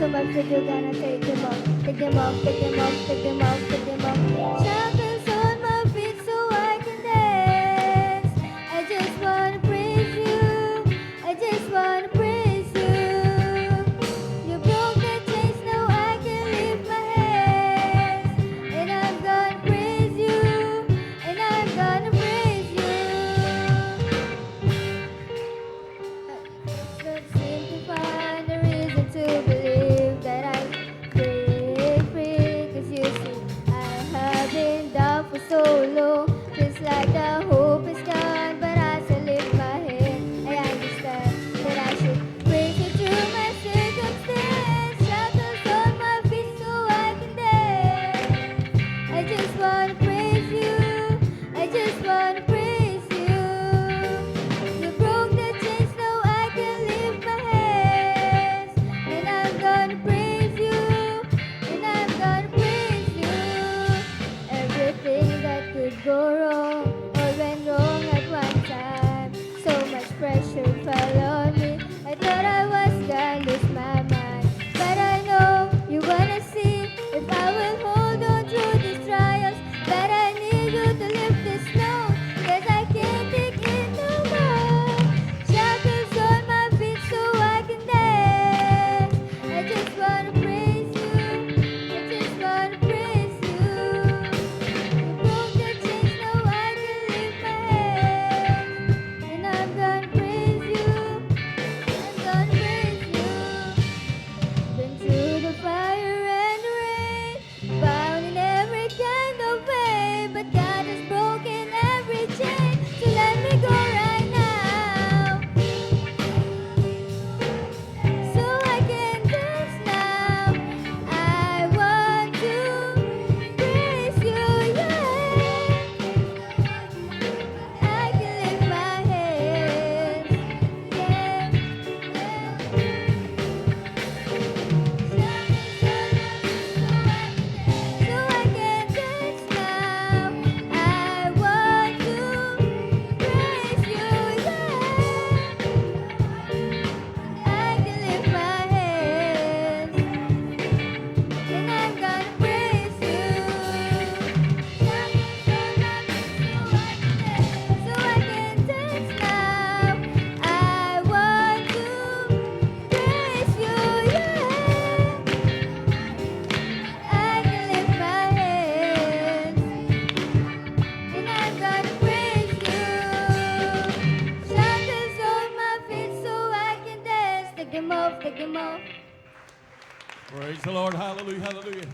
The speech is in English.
so much that you're gonna take them off. Take them off, take them off, take them off, take them off. Shackles on my feet so I can dance. I just wanna praise you. I just wanna praise you. You broke the chains, now I can lift my hands. And I'm gonna praise you. And I'm gonna praise you. But seem to find a reason to believe that I break free. 'Cause you see, I have been down for so long. Feels like the hope is gone, but I still lift my head. I understand that I should praise you through my circumstance. Shackles on my feet so I can dance. I just wanna praise you. I just wanna praise you. You broke the chains, now I can lift my hands. And I'm gonna praise you. And I'm gonna praise you. Everything that could go wrong or went wrong at one time. So much pressure fell on me. I thought I was gonna lose my mind. But I know you wanna see if I will hold on through these trials. But I need you to lift this load, 'cause I can't take it no more. Shackles on my feet so I can dance. I just wanna praise you. I just wanna praise you. You broke the chains, now I can lift my hands. And I'm gonna praise you. I'm gonna praise you. Been through the fire and the rain, bound in every kind of way, but God has broken every chain, so let me go right now. So I can dance now. I want to praise you, yeah. I can lift my hands, yeah. So I can dance now. I want to praise you, yeah. I can lift my hands, and I'm gonna praise you. So I can dance now. I want to praise you, yeah. I can lift my hands, and I'm gonna praise you. Shackles on my feet so I can dance. Take them off, take them off. Praise the Lord. Hallelujah. Hallelujah.